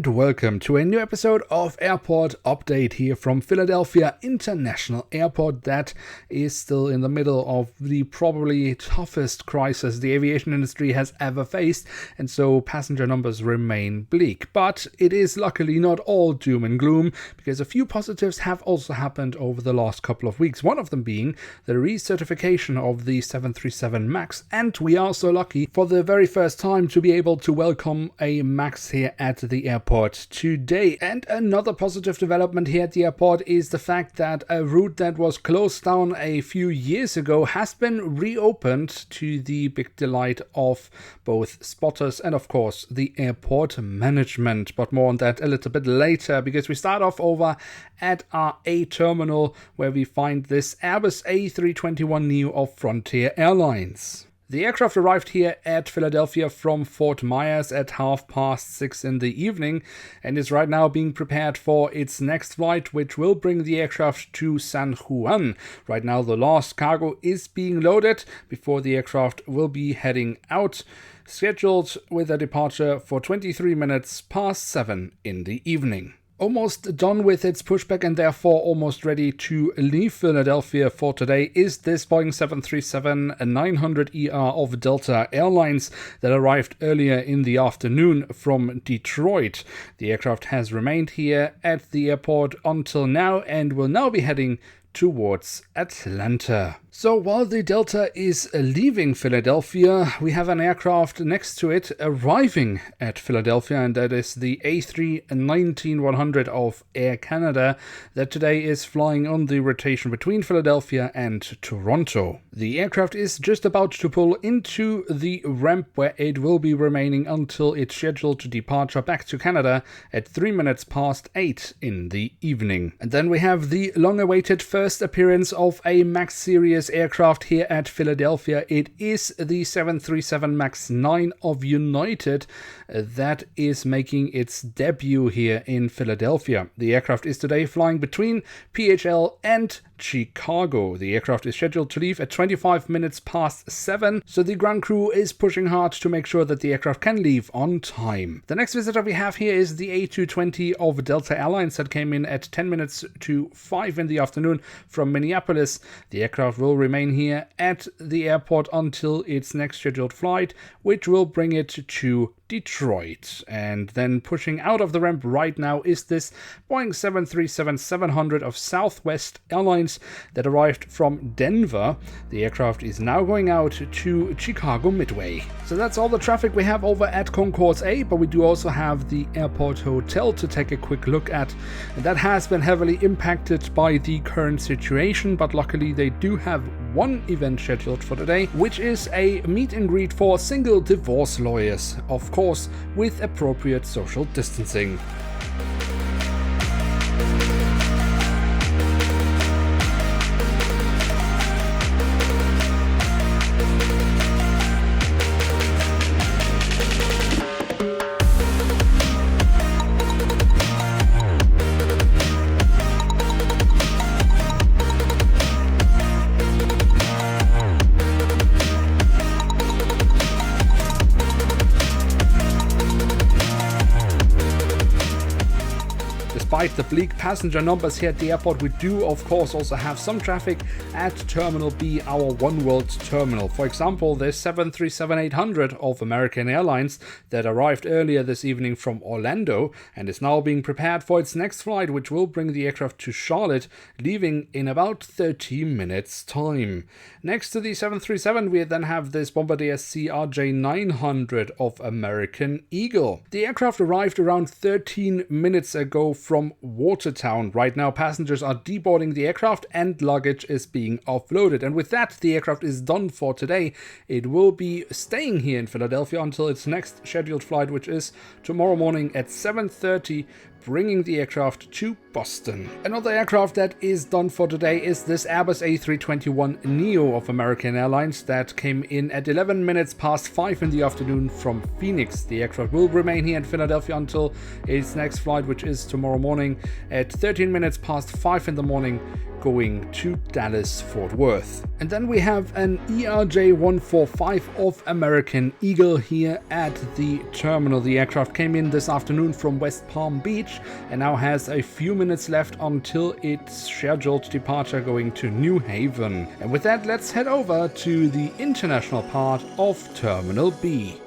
and welcome to a new episode of Airport Update here from Philadelphia International Airport that is still in the middle of the probably toughest crisis the aviation industry has ever faced, and so passenger numbers remain bleak. But it is luckily not all doom and gloom, because a few positives have also happened over the last couple of weeks, one of them being the recertification of the 737 MAX, and we are so lucky for the very first time to be able to welcome a MAX here at the airport today. And another positive development here at the airport is the fact that a route that was closed down a few years ago has been reopened, to the big delight of both spotters and of course the airport management. But more on that a little bit later, because we start off over at our A terminal where we find this Airbus A321neo of Frontier Airlines. The aircraft arrived here at Philadelphia from Fort Myers at 6:30 in the evening and is right now being prepared for its next flight, which will bring the aircraft to San Juan. Right now the last cargo is being loaded before the aircraft will be heading out, scheduled with a departure for 7:23 in the evening. Almost done with its pushback and therefore almost ready to leave Philadelphia for today is this Boeing 737-900ER of Delta Airlines that arrived earlier in the afternoon from Detroit. The aircraft has remained here at the airport until now and will now be heading towards Atlanta. So while the Delta is leaving Philadelphia, we have an aircraft next to it arriving at Philadelphia, and that is the A319-100 of Air Canada that today is flying on the rotation between Philadelphia and Toronto. The aircraft is just about to pull into the ramp where it will be remaining until its scheduled departure back to Canada at 8:03 in the evening. And then we have the long-awaited first appearance of a MAX series aircraft here at Philadelphia. It is the 737 MAX 9 of United that is making its debut here in Philadelphia. The aircraft is today flying between PHL and Chicago. The aircraft is scheduled to leave at 7:25, so the ground crew is pushing hard to make sure that the aircraft can leave on time. The next visitor we have here is the A220 of Delta Airlines that came in at 5:10 in the afternoon from Minneapolis. The aircraft will remain here at the airport until its next scheduled flight, which will bring it to Detroit. And then pushing out of the ramp right now is this Boeing 737-700 of Southwest Airlines that arrived from Denver. The aircraft is now going out to Chicago Midway. So that's all the traffic we have over at Concourse A, but we do also have the airport hotel to take a quick look at. And that has been heavily impacted by the current situation, but luckily they do have one event scheduled for today, which is a meet and greet for single divorce lawyers, of course with appropriate social distancing. Despite the bleak passenger numbers here at the airport, we do of course also have some traffic at Terminal B, our One World terminal. For example, there's 737-800 of American Airlines that arrived earlier this evening from Orlando and is now being prepared for its next flight, which will bring the aircraft to Charlotte, leaving in about 30 minutes time. Next to the 737, we then have this Bombardier CRJ-900 of American Eagle. The aircraft arrived around 13 minutes ago from Watertown. Right now passengers are deboarding the aircraft and luggage is being offloaded, and with that the aircraft is done for today. It will be staying here in Philadelphia until its next scheduled flight, which is tomorrow morning at 7:30, bringing the aircraft to Boston. Another aircraft that is done for today is this Airbus A321neo of American Airlines that came in at 5:11 in the afternoon from Phoenix. The aircraft will remain here in Philadelphia until its next flight, which is tomorrow morning at 5:13 in the morning, going to Dallas, Fort Worth. And then we have an ERJ-145 of American Eagle here at the terminal. The aircraft came in this afternoon from West Palm Beach and now has a few minutes left until its scheduled departure going to New Haven. And with that, let's head over to the international part of Terminal B.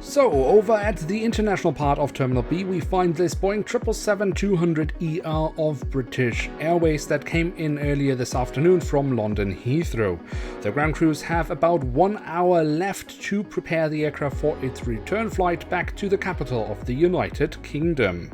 So, over at the international part of Terminal B, we find this Boeing 777-200ER of British Airways that came in earlier this afternoon from London Heathrow. The ground crews have about 1 hour left to prepare the aircraft for its return flight back to the capital of the United Kingdom.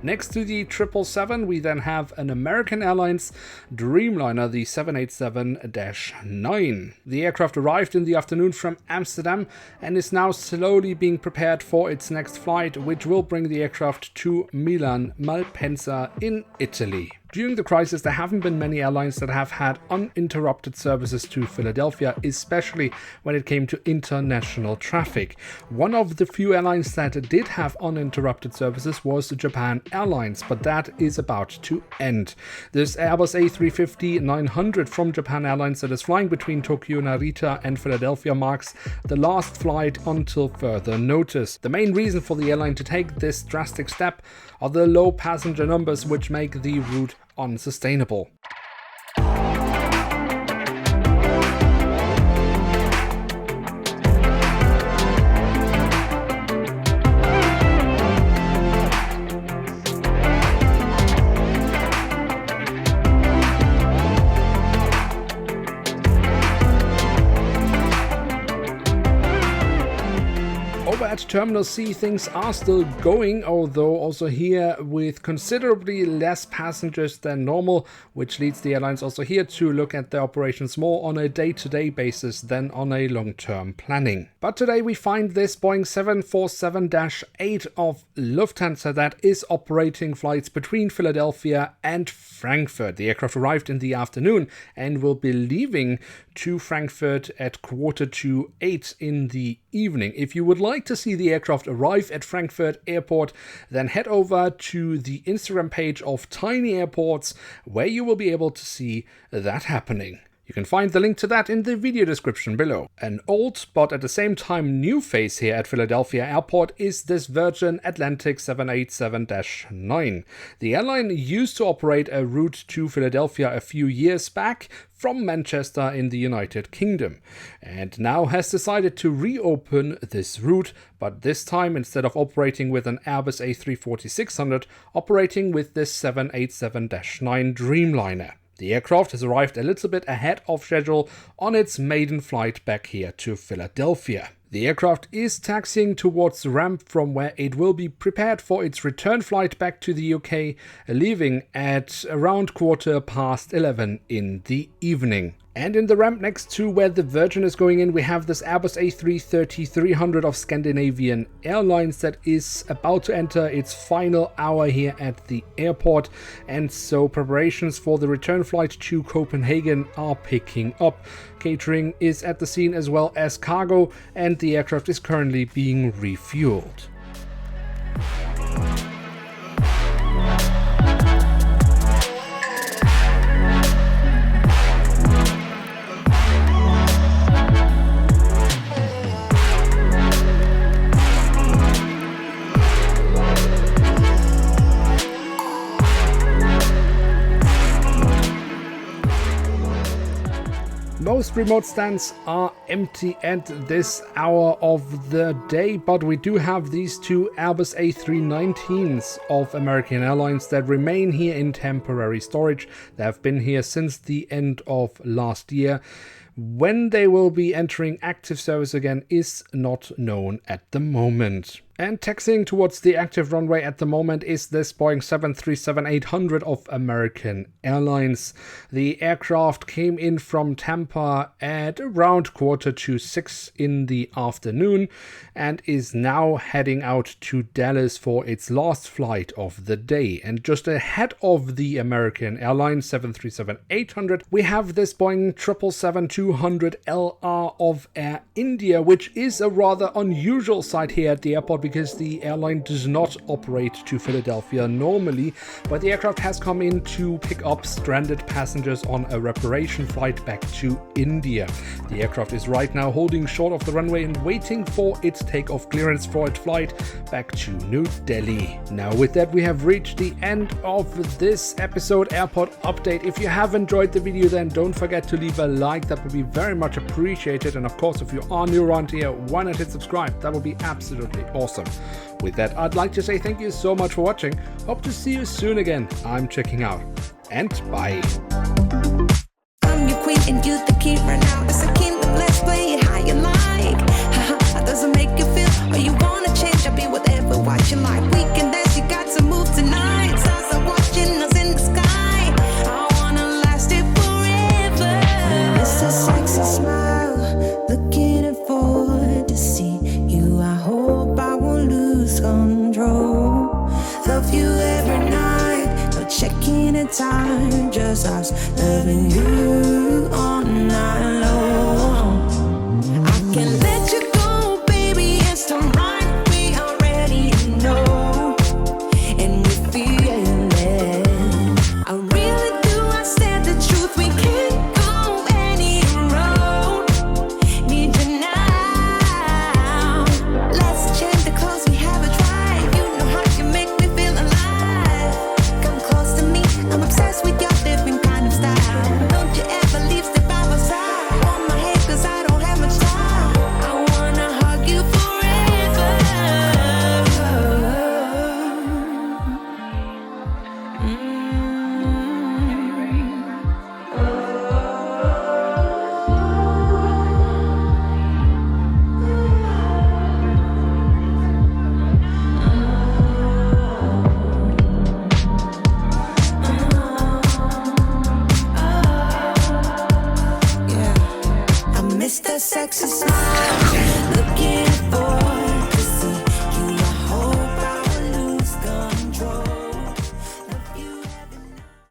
Next to the 777, we then have an American Airlines Dreamliner, the 787-9. The aircraft arrived in the afternoon from Amsterdam and is now slowly being prepared for its next flight, which will bring the aircraft to Milan Malpensa in Italy. During the crisis, there haven't been many airlines that have had uninterrupted services to Philadelphia, especially when it came to international traffic. One of the few airlines that did have uninterrupted services was Japan Airlines, but that is about to end. This Airbus A350-900 from Japan Airlines that is flying between Tokyo, Narita and Philadelphia marks the last flight until further notice. The main reason for the airline to take this drastic step are the low passenger numbers, which make the route unsustainable. At Terminal C, things are still going, although also here with considerably less passengers than normal, which leads the airlines also here to look at their operations more on a day-to-day basis than on a long-term planning. But today we find this Boeing 747-8 of Lufthansa that is operating flights between Philadelphia and Frankfurt. The aircraft arrived in the afternoon and will be leaving to Frankfurt at 7:45 in the evening. If you would like to see the aircraft arrive at Frankfurt Airport, then head over to the Instagram page of Tiny Airports, where you will be able to see that happening. You can find the link to that in the video description below. An old, but at the same time new face here at Philadelphia Airport is this Virgin Atlantic 787-9. The airline used to operate a route to Philadelphia a few years back from Manchester in the United Kingdom, and now has decided to reopen this route, but this time instead of operating with an Airbus A340-600, operating with this 787-9 Dreamliner. The aircraft has arrived a little bit ahead of schedule on its maiden flight back here to Philadelphia. The aircraft is taxiing towards the ramp from where it will be prepared for its return flight back to the UK, leaving at around 11:15 in the evening. And in the ramp next to where the Virgin is going in, we have this Airbus A330-300 of Scandinavian Airlines that is about to enter its final hour here at the airport. And so preparations for the return flight to Copenhagen are picking up. Catering is at the scene as well as cargo, and the aircraft is currently being refueled. Most remote stands are empty at this hour of the day, but we do have these two Airbus A319s of American Airlines that remain here in temporary storage. They have been here since the end of last year. When they will be entering active service again is not known at the moment. And taxiing towards the active runway at the moment is this Boeing 737-800 of American Airlines. The aircraft came in from Tampa at around 5:45 in the afternoon and is now heading out to Dallas for its last flight of the day. And just ahead of the American Airlines 737-800, we have this Boeing 777-200LR of Air India, which is a rather unusual sight here at the airport because the airline does not operate to Philadelphia normally, but the aircraft has come in to pick up stranded passengers on a reparation flight back to India. The aircraft is right now holding short of the runway and waiting for its takeoff clearance for its flight back to New Delhi. Now with that, we have reached the end of this episode Airport Update. If you have enjoyed the video, then don't forget to leave a like. That would be very much appreciated. And of course, if you are new around here, why not hit subscribe? That would be absolutely awesome. With that, I'd like to say thank you so much for watching. Hope to see you soon again. I'm checking out, and bye. I'm your queen and you the king right now. It's a kingdom, let's play it how you like. Haha, doesn't make you feel or you wanna change. I'll be whatever, what you like. We can dance, you got to move tonight. Stars are watching us in the sky. I wanna last it forever. It's a sexy smile, looking forward to see you. I hope I won't lose control. Love you every night, no checking the time, just us loving you all night long. I can let you go, baby, it's the right, we already know, and we feel it. I really do, I said the truth, we can't go any road. Need you now. Let's change the clothes, we have a drive. You know how you make me feel alive. Come close to me, I'm obsessed with your different kind of style. Don't you ever leave, step by my side. On my head, cause I don't have much time. I wanna hug you forever. Yeah, I miss that sexy smile.